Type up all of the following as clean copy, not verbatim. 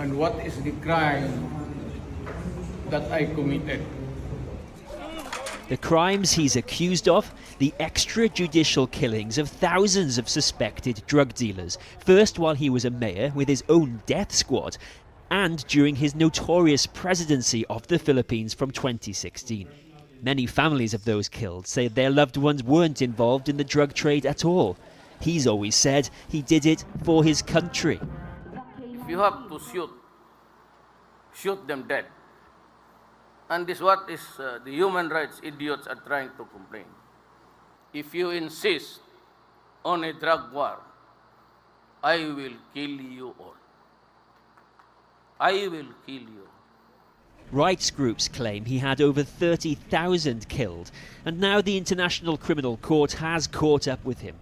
and what is the crime that I committed. The crimes he's accused of, the extrajudicial killings of thousands of suspected drug dealers, first while he was a mayor with his own death squad, and during his notorious presidency of the Philippines from 2016. Many families of those killed say their loved ones weren't involved in the drug trade at all. He's always said he did it for his country. If you have to shoot them dead. And this is what the human rights idiots are trying to complain. If you insist on a drug war, I will kill you all. I will kill you. Rights groups claim he had over 30,000 killed, and now the International Criminal Court has caught up with him.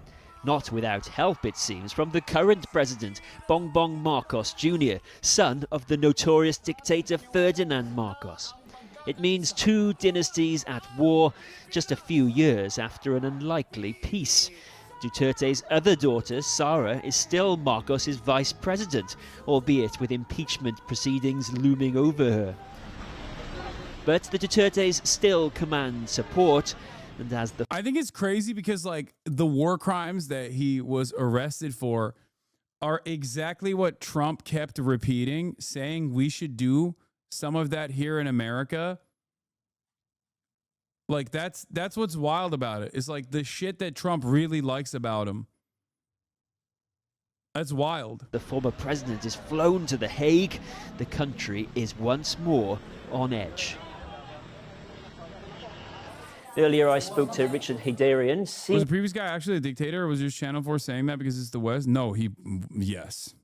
Not without help, it seems, from the current president, Bongbong Marcos Jr., son of the notorious dictator Ferdinand Marcos. It means two dynasties at war just a few years after an unlikely peace. Duterte's other daughter, Sara, is still Marcos's vice president, albeit with impeachment proceedings looming over her. But the Dutertes still command support, and as the... I think it's crazy because, like, the war crimes that he was arrested for are exactly what Trump kept repeating, saying we should do some of that here in America. Like, that's what's wild about it. It's like the shit that Trump really likes about him. That's wild. The former president is flown to The Hague. The country is once more on edge. Earlier, I spoke to Richard Hidarian. Was the previous guy actually a dictator, or was just Channel 4 saying that because it's the West? No, yes,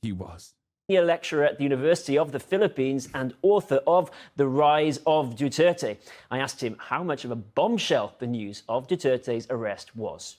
he was. A lecturer at the University of the Philippines and author of The Rise of Duterte. I asked him how much of a bombshell the news of Duterte's arrest was.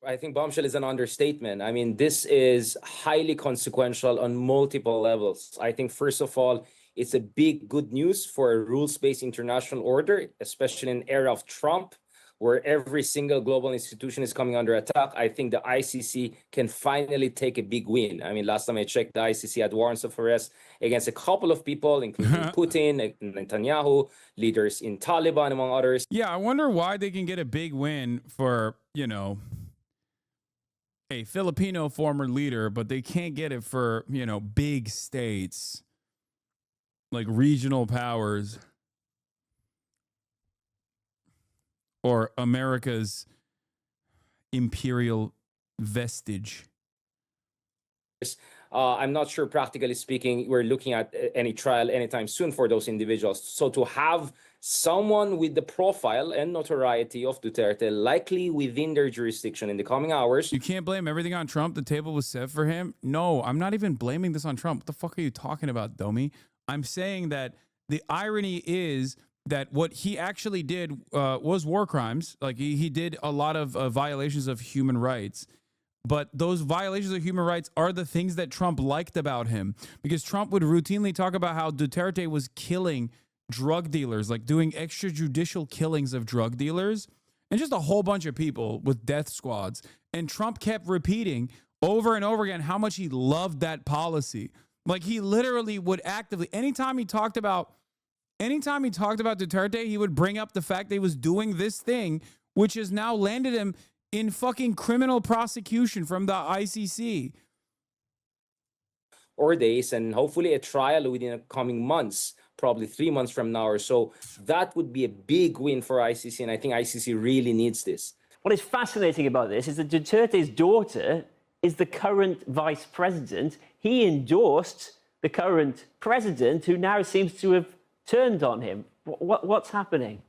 I think bombshell is an understatement. I mean, this is highly consequential on multiple levels. I think, first of all, it's a big good news for a rules-based international order, especially in an era of Trump, where every single global institution is coming under attack. I think the ICC can finally take a big win. I mean, last time I checked, the ICC had warrants of arrest against a couple of people, including Putin, Netanyahu, leaders in Taliban, among others. Yeah, I wonder why they can get a big win for, you know, a Filipino former leader, but they can't get it for, you know, big states, like regional powers. Or America's imperial vestige. I'm not sure, practically speaking, we're looking at any trial anytime soon for those individuals. So to have someone with the profile and notoriety of Duterte likely within their jurisdiction in the coming hours. You can't blame everything on Trump. The table was set for him. No, I'm not even blaming this on Trump. What the fuck are you talking about, dummy? I'm saying that the irony is that what he actually did was war crimes. Like he did a lot of violations of human rights. But those violations of human rights are the things that Trump liked about him, because Trump would routinely talk about how Duterte was killing drug dealers, like doing extrajudicial killings of drug dealers and just a whole bunch of people with death squads. And Trump kept repeating over and over again how much he loved that policy. Like he literally would actively, anytime he talked about Duterte, he would bring up the fact that he was doing this thing, which has now landed him in fucking criminal prosecution from the ICC. Or days, and hopefully a trial within the coming months, probably 3 months from now or so. That would be a big win for ICC, and I think ICC really needs this. What is fascinating about this is that Duterte's daughter is the current vice president. He endorsed the current president, who now seems to have turned on him. What's happening?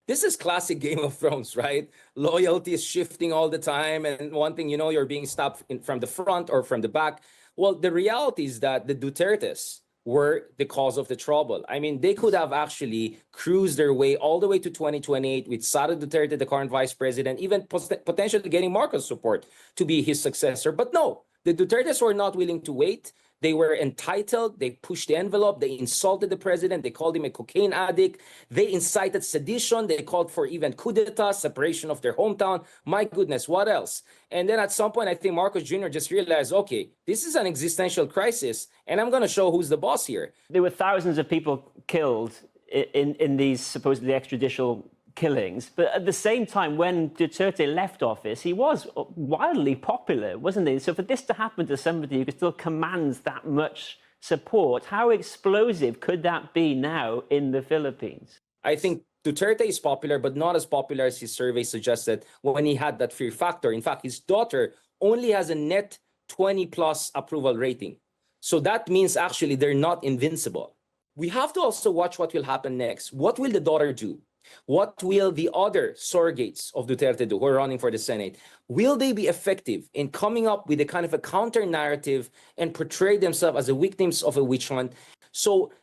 This is classic Game of Thrones, right? Loyalty is shifting all the time. And one thing, you know, you're being stopped from the front or from the back. Well, the reality is that the Dutertes were the cause of the trouble. I mean, they could have actually cruised their way all the way to 2028 with Sara Duterte, the current vice president, even potentially getting Marcos' support to be his successor. But no, the Dutertes were not willing to wait. They were entitled. They pushed the envelope. They insulted the president. They called him a cocaine addict. They incited sedition. They called for even coup d'etat, separation of their hometown. My goodness, what else? And then at some point, I think Marcos Jr. just realized, okay, this is an existential crisis, and I'm going to show who's the boss here. There were thousands of people killed in these supposedly extrajudicial killings. But at the same time, when Duterte left office, he was wildly popular, wasn't he? So for this to happen to somebody who could still command that much support, how explosive could that be now in the Philippines? I think Duterte is popular, but not as popular as his survey suggested when he had that fear factor. In fact, his daughter only has a net 20+ approval rating. So that means actually they're not invincible. We have to also watch what will happen next. What will the daughter do? What will the other surrogates of Duterte do who are running for the Senate? Will they be effective in coming up with a kind of a counter narrative and portray themselves as the victims of a witch hunt? So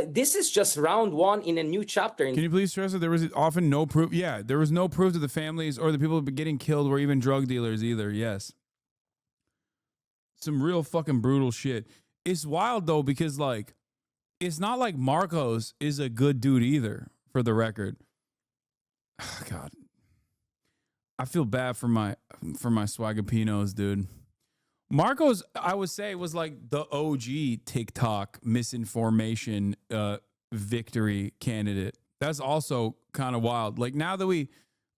this is just round one in a new chapter. Can you please stress that there was often no proof? Yeah, there was no proof that the families or the people getting killed were even drug dealers either. Yes. Some real fucking brutal shit. It's wild though, because like, it's not like Marcos is a good dude either, for the record. God, I feel bad for my Swagapinos, dude. Marcos, I would say, was like the OG TikTok misinformation victory candidate. That's also kind of wild. Like now that we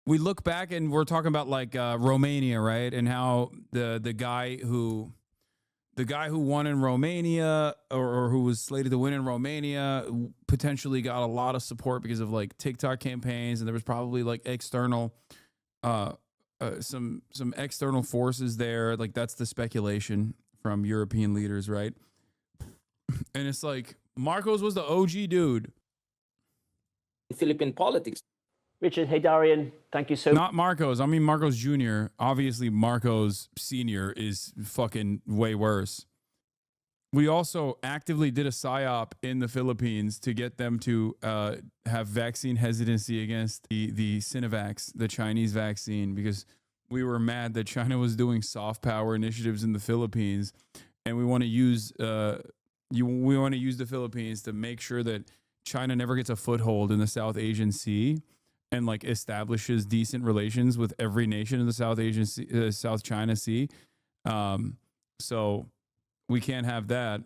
look back and we're talking about like Romania, right? And how the guy who won in Romania or who was slated to win in Romania potentially got a lot of support because of like TikTok campaigns, and there was probably like external some external forces there. Like that's the speculation from European leaders, right? And it's like Marcos was the OG dude. Philippine politics. Richard Haydarian, thank you so much. Not Marcos. I mean Marcos Jr. Obviously, Marcos Sr. is fucking way worse. We also actively did a PSYOP in the Philippines to get them to have vaccine hesitancy against the Sinovac, the Chinese vaccine, because we were mad that China was doing soft power initiatives in the Philippines, and we want to use the Philippines to make sure that China never gets a foothold in the South Asian Sea and like establishes decent relations with every nation in the South Asian Sea, South China Sea. So we can't have that.